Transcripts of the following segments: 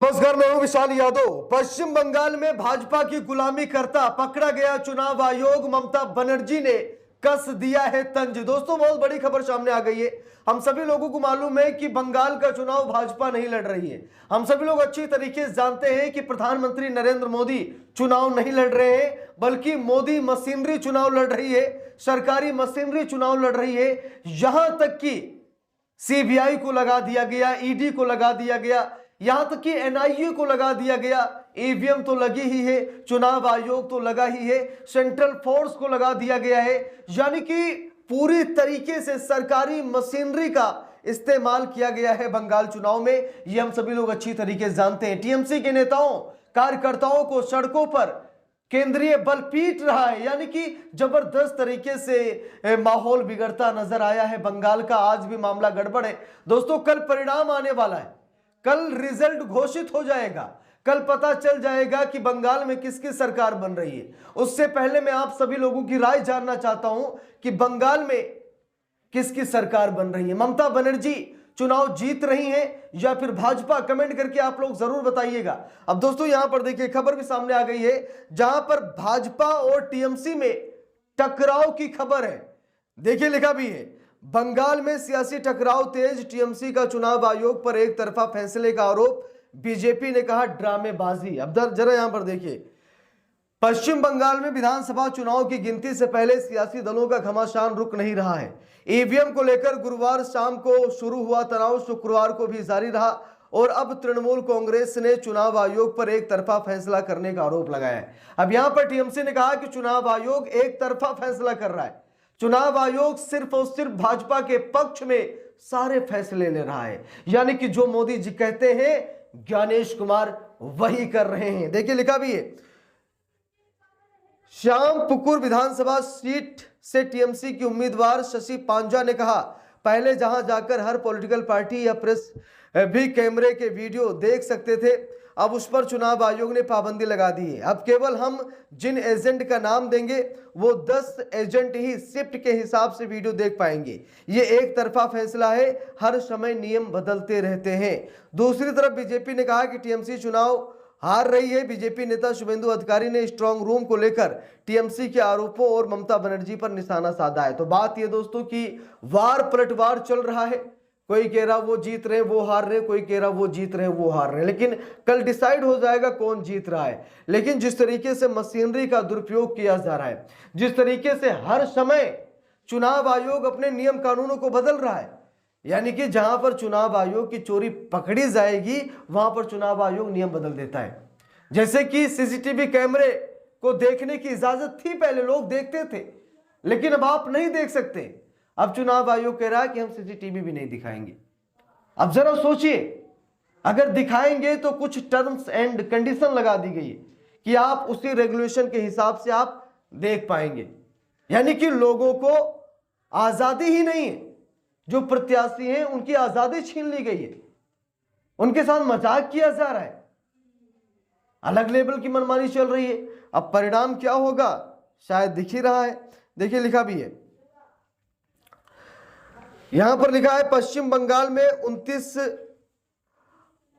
नमस्कार, मैं हूं विशाल यादव। पश्चिम बंगाल में भाजपा की गुलामी करता पकड़ा गया चुनाव आयोग। ममता बनर्जी ने कस दिया है तंज। दोस्तों, बहुत बड़ी खबर सामने आ गई है। हम सभी लोगों को मालूम है कि बंगाल का चुनाव भाजपा नहीं लड़ रही है। हम सभी लोग अच्छी तरीके से जानते हैं कि प्रधानमंत्री नरेंद्र मोदी चुनाव नहीं लड़ रहे हैं, बल्कि मोदी मशीनरी चुनाव लड़ रही है, सरकारी मशीनरी चुनाव लड़ रही है। यहां तक कि सीबीआई को लगा दिया गया, ईडी को लगा दिया गया, यहां तक कि एनआईए को लगा दिया गया। ईवीएम तो लगी ही है, चुनाव आयोग तो लगा ही है, सेंट्रल फोर्स को लगा दिया गया है। यानी कि पूरी तरीके से सरकारी मशीनरी का इस्तेमाल किया गया है बंगाल चुनाव में। ये हम सभी लोग अच्छी तरीके से जानते हैं। टीएमसी के नेताओं कार्यकर्ताओं को सड़कों पर केंद्रीय बल पीट रहा है, यानी कि जबरदस्त तरीके से माहौल बिगड़ता नजर आया है बंगाल का। आज भी मामला गड़बड़ है। दोस्तों, कल परिणाम आने वाला है, कल रिजल्ट घोषित हो जाएगा, कल पता चल जाएगा कि बंगाल में किसकी सरकार बन रही है। उससे पहले मैं आप सभी लोगों की राय जानना चाहता हूं कि बंगाल में किसकी सरकार बन रही है। ममता बनर्जी चुनाव जीत रही हैं या फिर भाजपा? कमेंट करके आप लोग जरूर बताइएगा। अब दोस्तों, यहां पर देखिए, खबर भी सामने आ गई है जहां पर भाजपा और टीएमसी में टकराव की खबर है। देखिए, लिखा भी है, बंगाल में सियासी टकराव तेज, टीएमसी का चुनाव आयोग पर एक तरफा फैसले का आरोप, बीजेपी ने कहा ड्रामेबाजी। अब जरा यहां पर देखिए, पश्चिम बंगाल में विधानसभा चुनाव की गिनती से पहले सियासी दलों का घमासान रुक नहीं रहा है। ईवीएम को लेकर गुरुवार शाम को शुरू हुआ तनाव शुक्रवार को भी जारी रहा और अब तृणमूल कांग्रेस ने चुनाव आयोग पर एक तरफा फैसला करने का आरोप लगाया है। अब यहां पर टीएमसी ने कहा कि चुनाव आयोग एक तरफा फैसला कर रहा है, चुनाव आयोग सिर्फ और सिर्फ भाजपा के पक्ष में सारे फैसले ले रहा है। यानी कि जो मोदी जी कहते हैं ज्ञानेश कुमार वही कर रहे हैं। देखिए, लिखा भी है, श्यामपुकुर विधानसभा सीट से टीएमसी की उम्मीदवार शशि पांजा ने कहा, पहले जहां जाकर हर पॉलिटिकल पार्टी या प्रेस भी कैमरे के वीडियो देख सकते थे, अब उस पर चुनाव आयोग ने पाबंदी लगा दी है। अब केवल हम जिन एजेंट का नाम देंगे वो 10 एजेंट ही शिफ्ट के हिसाब से वीडियो देख पाएंगे। ये एक तरफा फैसला है, हर समय नियम बदलते रहते हैं। दूसरी तरफ बीजेपी ने कहा कि टीएमसी चुनाव हार रही है। बीजेपी नेता शुभेंदु अधिकारी ने स्ट्रांग रूम को लेकर टीएमसी के आरोपों और ममता बनर्जी पर निशाना साधा है। तो बात यह दोस्तों की वार पलटवार चल रहा है। कोई कह रहा वो जीत रहे वो हार रहे, कोई कह रहा वो जीत रहे वो हार रहे, लेकिन कल डिसाइड हो जाएगा कौन जीत रहा है। लेकिन जिस तरीके से मशीनरी का दुरुपयोग किया जा रहा है, जिस तरीके से हर समय चुनाव आयोग अपने नियम कानूनों को बदल रहा है, यानी कि जहां पर चुनाव आयोग की चोरी पकड़ी जाएगी वहां पर चुनाव आयोग नियम बदल देता है। जैसे कि सीसीटीवी कैमरे को देखने की इजाजत थी, पहले लोग देखते थे, लेकिन अब आप नहीं देख सकते। अब चुनाव आयोग कह रहा है कि हम सीसीटीवी भी नहीं दिखाएंगे। अब जरा सोचिए, अगर दिखाएंगे तो कुछ टर्म्स एंड कंडीशन लगा दी गई है कि आप उसी रेगुलेशन के हिसाब से आप देख पाएंगे। यानी कि लोगों को आजादी ही नहीं है, जो प्रत्याशी हैं उनकी आजादी छीन ली गई है, उनके साथ मजाक किया जा रहा है, अलग लेवल की मनमानी चल रही है। अब परिणाम क्या होगा शायद दिख ही रहा है। देखिए, लिखा भी है, यहां पर लिखा है, पश्चिम बंगाल में 29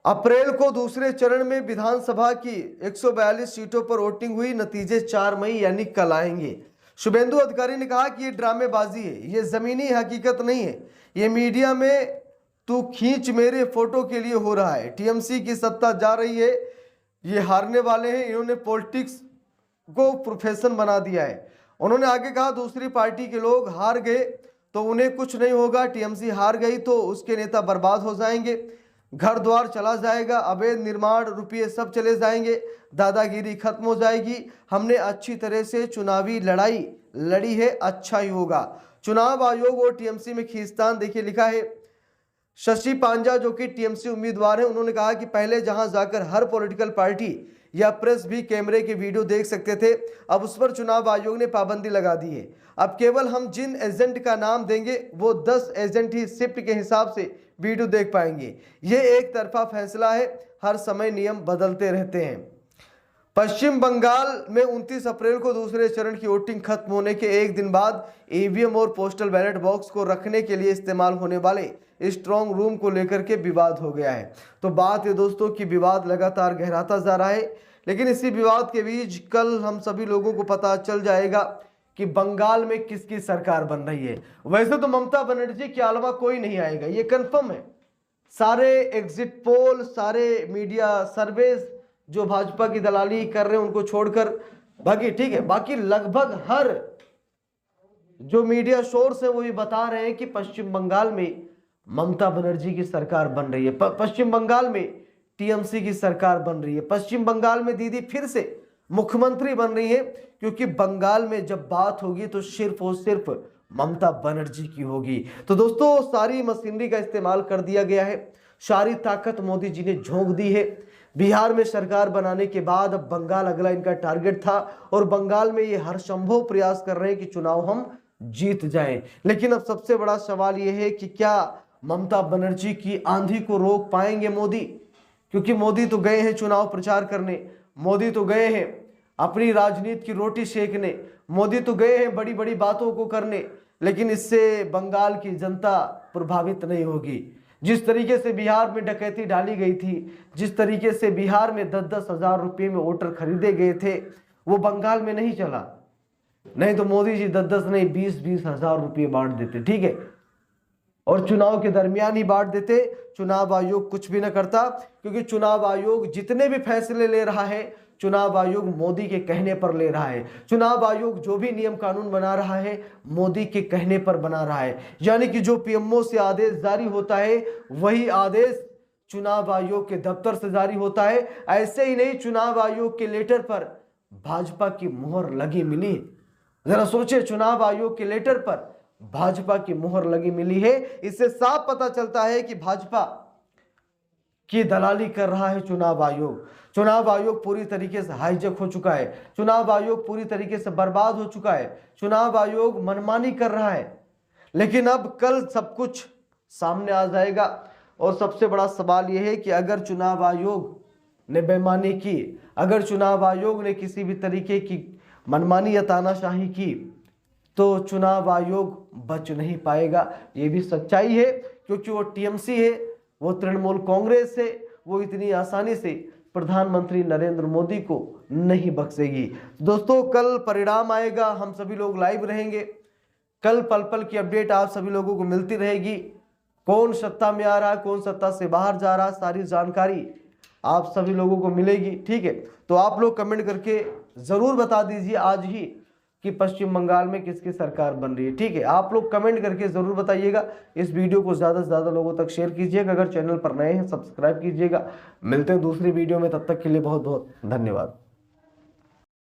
अप्रैल को दूसरे चरण में विधानसभा की 142 सीटों पर वोटिंग हुई। नतीजे 4 मई यानी कल आएंगे। शुभेंदु अधिकारी ने कहा कि ये ड्रामेबाजी है, ये जमीनी हकीकत नहीं है, ये मीडिया में तू खींच मेरे फोटो के लिए हो रहा है। टीएमसी की सत्ता जा रही है, ये हारने वाले हैं, इन्होंने पॉलिटिक्स को प्रोफेशन बना दिया है। उन्होंने आगे कहा, दूसरी पार्टी के लोग हार गए तो उन्हें कुछ नहीं होगा, टीएमसी हार गई तो उसके नेता बर्बाद हो जाएंगे, घर द्वार चला जाएगा, अवैध निर्माण रुपये सब चले जाएंगे, दादागिरी खत्म हो जाएगी। हमने अच्छी तरह से चुनावी लड़ाई लड़ी है, अच्छा ही होगा। चुनाव आयोग और टीएमसी में खींचतान। देखिए, लिखा है, शशि पांजा जो कि टीएमसी उम्मीदवार हैं, उन्होंने कहा कि पहले जहां जाकर हर पॉलिटिकल पार्टी या प्रेस भी कैमरे के वीडियो देख सकते थे, अब उस पर चुनाव आयोग ने पाबंदी लगा दी है। अब केवल हम जिन एजेंट का नाम देंगे वो 10 एजेंट ही शिफ्ट के हिसाब से वीडियो देख पाएंगे। ये एक तरफा फैसला है, हर समय नियम बदलते रहते हैं। पश्चिम बंगाल में 29 अप्रैल को दूसरे चरण की वोटिंग खत्म होने के एक दिन बाद ईवीएम और पोस्टल बैलेट बॉक्स को रखने के लिए इस्तेमाल होने वाले स्ट्रांग रूम को लेकर के विवाद हो गया है। तो बात है दोस्तों कि विवाद लगातार गहराता जा रहा है, लेकिन इसी विवाद के बीच कल हम सभी लोगों को पता चल जाएगा कि बंगाल में किसकी सरकार बन रही है। वैसे तो ममता बनर्जी के अलावा कोई नहीं आएगा, ये कंफर्म है। सारे एग्जिट पोल, सारे मीडिया सर्वेस जो भाजपा की दलाली कर रहे हैं उनको छोड़कर बाकी ठीक है, बाकी लगभग हर जो मीडिया सोर्स है वो ये बता रहे हैं कि पश्चिम बंगाल में ममता बनर्जी की सरकार बन रही है, पश्चिम बंगाल में टीएमसी की सरकार बन रही है, पश्चिम बंगाल में दीदी फिर से मुख्यमंत्री बन रही है, क्योंकि बंगाल में जब बात होगी तो सिर्फ और सिर्फ ममता बनर्जी की होगी। तो दोस्तों सारी मशीनरी का इस्तेमाल कर दिया गया है, सारी ताकत मोदी जी ने झोंक दी है। बिहार में सरकार बनाने के बाद अब बंगाल अगला इनका टारगेट था और बंगाल में ये हर संभव प्रयास कर रहे हैं कि चुनाव हम जीत जाएं। लेकिन अब सबसे बड़ा सवाल यह है कि क्या ममता बनर्जी की आंधी को रोक पाएंगे मोदी? क्योंकि मोदी तो गए हैं चुनाव प्रचार करने, मोदी तो गए हैं अपनी राजनीति की रोटी सेकने, मोदी तो गए हैं बड़ी बड़ी बातों को करने, लेकिन इससे बंगाल की जनता प्रभावित नहीं होगी। जिस तरीके से बिहार में डकैती डाली गई थी, जिस तरीके से बिहार में 10-10 हजार रुपये में वोटर खरीदे गए थे, वो बंगाल में नहीं चला। नहीं तो मोदी जी 10-10 नहीं 20-20 हजार रुपये बांट देते, ठीक है, और चुनाव के दरमियान ही बांट देते। चुनाव आयोग कुछ भी न करता, क्योंकि चुनाव आयोग जितने भी फैसले ले रहा है चुनाव आयोग मोदी के कहने पर ले रहा है। चुनाव आयोग जो भी नियम कानून बना रहा है मोदी के कहने पर बना रहा है, यानी कि जो पीएमओ से आदेश जारी होता है वही आदेश चुनाव आयोग के दफ्तर से जारी होता है। ऐसे ही नहीं, चुनाव आयोग के लेटर पर भाजपा की मुहर लगी मिली। जरा सोचे, चुनाव आयोग के लेटर पर भाजपा की मुहर लगी मिली है। इससे साफ पता चलता है कि भाजपा की दलाली कर रहा है चुनाव आयोग। चुनाव आयोग पूरी तरीके से हाईजैक हो चुका है, चुनाव आयोग पूरी तरीके से बर्बाद हो चुका है, चुनाव आयोग मनमानी कर रहा है। लेकिन अब कल सब कुछ सामने आ जाएगा और सबसे बड़ा सवाल यह है कि अगर चुनाव आयोग ने बेईमानी की, अगर चुनाव आयोग ने किसी भी तरीके की मनमानी या तानाशाही की, तो चुनाव आयोग बच नहीं पाएगा। ये भी सच्चाई है, क्योंकि वो टीएमसी है, वो तृणमूल कांग्रेस है, वो इतनी आसानी से प्रधानमंत्री नरेंद्र मोदी को नहीं बख्शेगी। दोस्तों कल परिणाम आएगा, हम सभी लोग लाइव रहेंगे, कल पल पल की अपडेट आप सभी लोगों को मिलती रहेगी। कौन सत्ता में आ रहा है, कौन सत्ता से बाहर जा रहा है, सारी जानकारी आप सभी लोगों को मिलेगी, ठीक है। तो आप लोग कमेंट करके जरूर बता दीजिए आज ही कि पश्चिम बंगाल में किसकी सरकार बन रही है, ठीक है। आप लोग कमेंट करके जरूर बताइएगा। इस वीडियो को ज़्यादा से ज़्यादा लोगों तक शेयर कीजिएगा। अगर चैनल पर नए हैं सब्सक्राइब कीजिएगा। मिलते हैं दूसरी वीडियो में, तब तक के लिए बहुत बहुत धन्यवाद।